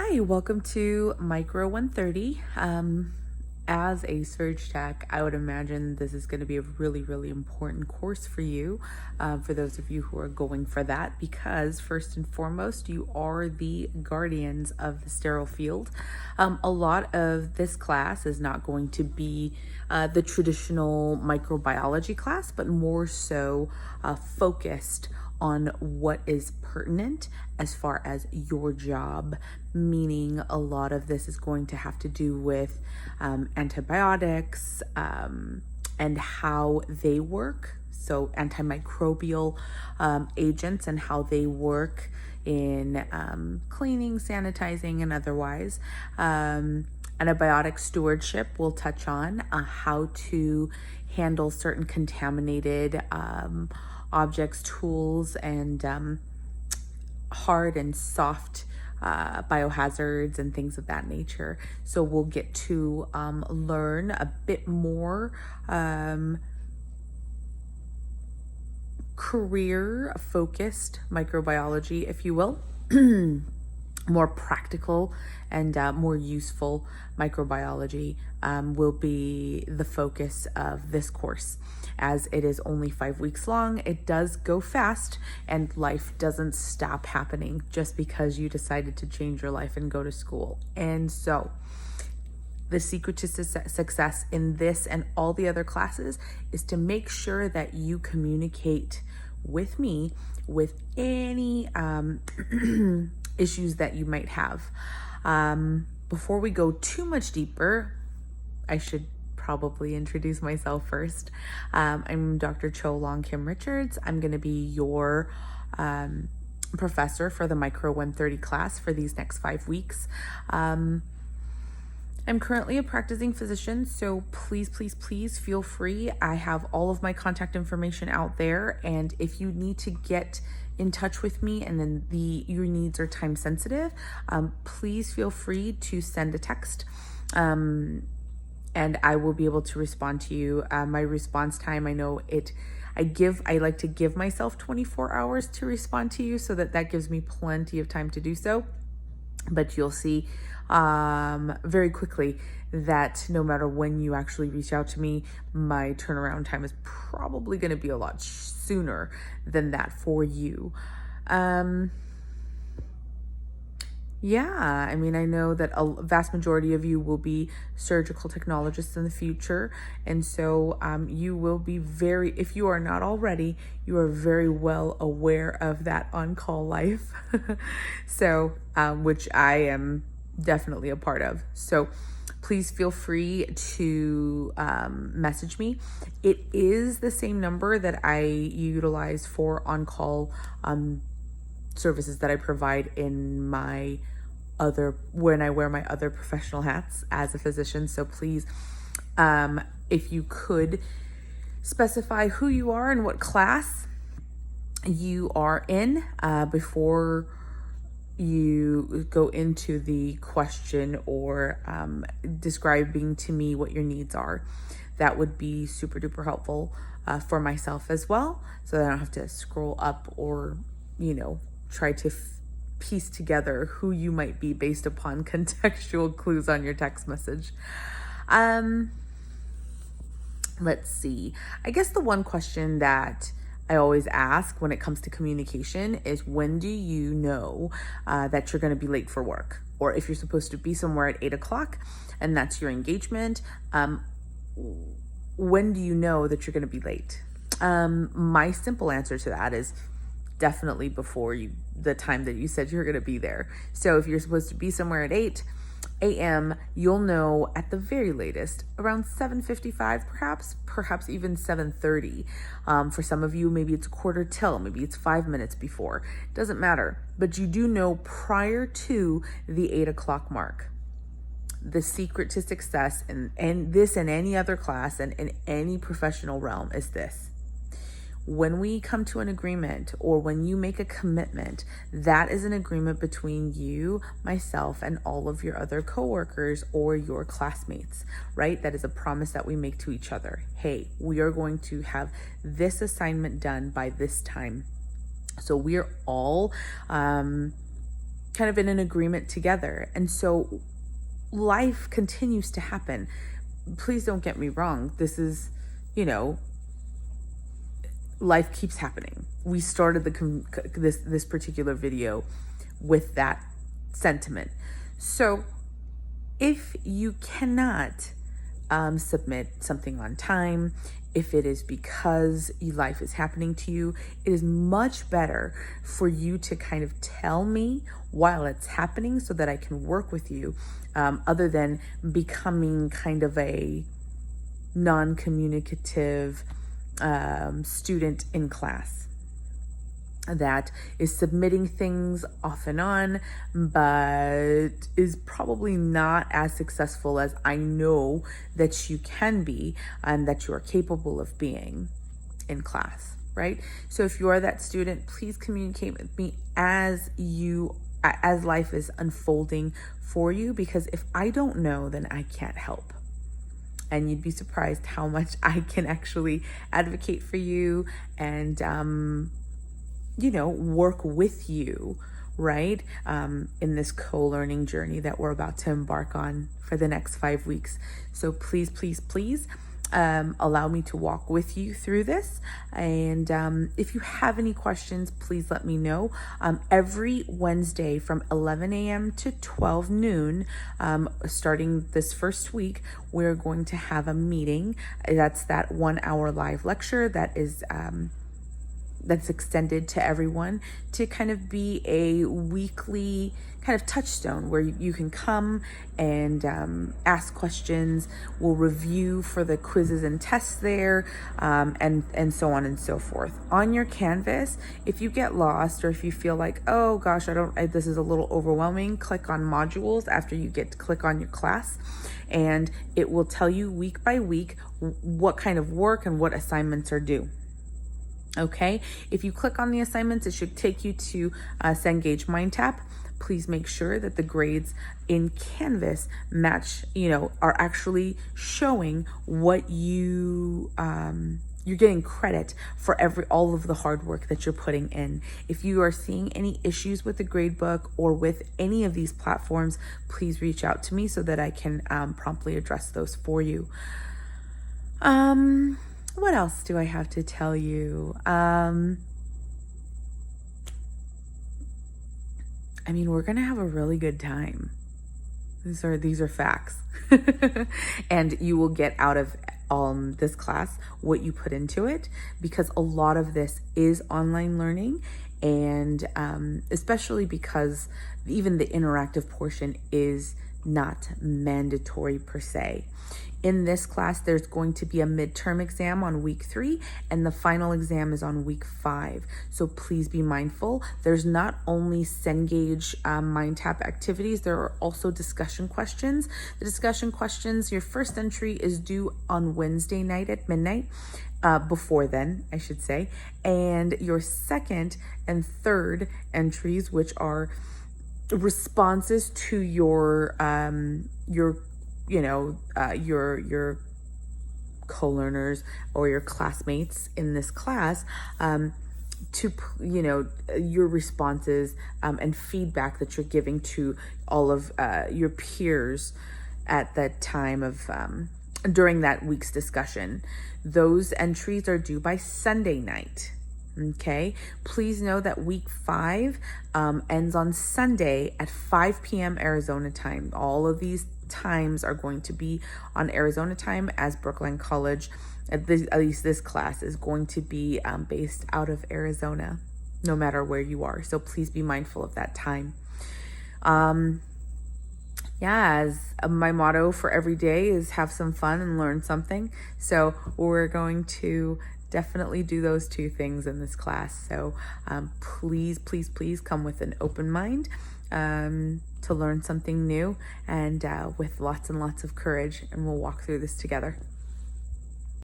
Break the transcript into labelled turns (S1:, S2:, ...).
S1: Hi, welcome to MCR130. As a surge tech, I would imagine this is going to be a really important course for you, for those of you who are going for that, because first and foremost, you are the guardians of the sterile field. A lot of this class is not going to be the traditional microbiology class, but more so focused on what is pertinent as far as your job, meaning a lot of this is going to have to do with antibiotics and how they work. So antimicrobial agents and how they work in cleaning, sanitizing, and otherwise. Antibiotic stewardship we'll touch on, how to handle certain contaminated objects, tools, and hard and soft biohazards and things of that nature. So we'll get to learn a bit more career focused microbiology, if you will. More practical and more useful microbiology will be the focus of this course. As it is only 5 weeks long, it does go fast, and life doesn't stop happening just because you decided to change your life and go to school. And so the secret to success in this and all the other classes is to make sure that you communicate with me with any issues that you might have. Before we go too much deeper, I should probably introduce myself first. I'm Dr. Cho Long Kim Richards. I'm going to be your professor for the MCR130 class for these next 5 weeks. I'm currently a practicing physician, so please feel free. I have all of my contact information out there, and if you need to get in touch with me and then your needs are time sensitive, please feel free to send a text. And I will be able to respond to you. My response time, I know I like to give myself 24 hours to respond to you so that gives me plenty of time to do so. But you'll see very quickly that no matter when you actually reach out to me, my turnaround time is probably going to be a lot sooner than that for you. Yeah, I mean, I know that a vast majority of you will be surgical technologists in the future. And so you will be if you are not already, you are very well aware of that on-call life. So, which I am definitely a part of. So please feel free to message me. It is the same number that I utilize for on-call services that I provide in when I wear my other professional hats as a physician. So please, if you could specify who you are and what class you are in before you go into the question or describing to me what your needs are, that would be super duper helpful for myself as well, so that I don't have to scroll up or try to piece together who you might be based upon contextual clues on your text message. Let's see. I guess the one question that I always ask when it comes to communication is, when do you know that you're going to be late for work? Or if you're supposed to be somewhere at 8 o'clock and that's your engagement, when do you know that you're going to be late? My simple answer to that is definitely before the time that you said you're going to be there. So if you're supposed to be somewhere at 8 a.m., you'll know at the very latest around 7:55, perhaps even 7:30. For some of you, maybe it's a quarter till, maybe it's 5 minutes before. Doesn't matter, but you do know prior to the 8 o'clock mark. The secret to success in this and any other class and in any professional realm is this: when we come to an agreement, or when you make a commitment, that is an agreement between you, myself, and all of your other coworkers or your classmates, right? That is a promise that we make to each other. Hey, we are going to have this assignment done by this time. So we are all kind of in an agreement together. And so life continues to happen. Please don't get me wrong. This is, life keeps happening. We started this particular video with that sentiment. So if you cannot submit something on time, if it is because life is happening to you, it is much better for you to kind of tell me while it's happening so that I can work with you, other than becoming kind of a non-communicative student in class that is submitting things off and on, but is probably not as successful as I know that you can be and that you are capable of being in class, right? So if you are that student, please communicate with me as life is unfolding for you, because if I don't know, then I can't help. And you'd be surprised how much I can actually advocate for you and work with you, right? In this co-learning journey that we're about to embark on for the next 5 weeks. So please, please, please allow me to walk with you through this. And if you have any questions, please let me know. Every Wednesday from 11 a.m. to 12 noon, starting this first week, we're going to have a meeting. That's that 1 hour live lecture that is that's extended to everyone to kind of be a weekly kind of touchstone where you can come and ask questions. We'll review for the quizzes and tests there, and so on and so forth. On your Canvas, if you get lost or if you feel like, oh gosh, this is a little overwhelming, click on modules after you get to click on your class, and it will tell you week by week what kind of work and what assignments are due. Okay, if you click on the assignments, it should take you to Cengage MindTap. Please make sure that the grades in Canvas match, are actually showing what you're getting credit for all of the hard work that you're putting in. If you are seeing any issues with the gradebook or with any of these platforms, please reach out to me so that I can promptly address those for you. What else do I have to tell you? We're gonna have a really good time. These are facts. And you will get out of this class what you put into it, because a lot of this is online learning, and especially because even the interactive portion is not mandatory per se. In this class, there's going to be a midterm exam on week 3, and the final exam is on week 5. So please be mindful. There's not only Cengage MindTap activities, there are also discussion questions. The discussion questions, your first entry is due on Wednesday night at midnight. Before then, I should say. And your second and third entries, which are responses to your co-learners or your classmates in this class, to your responses and feedback that you're giving to all of your peers at that time of during that week's discussion. Those entries are due by Sunday night. Okay, please know that week 5 ends on Sunday at 5 p.m. Arizona time. All of these times are going to be on Arizona time, as Brookline College, at least this class, is going to be based out of Arizona, no matter where you are. So please be mindful of that time. As my motto for every day is have some fun and learn something. So we're going to definitely do those two things in this class. So please, please, please come with an open mind to learn something new, and with lots and lots of courage, and we'll walk through this together.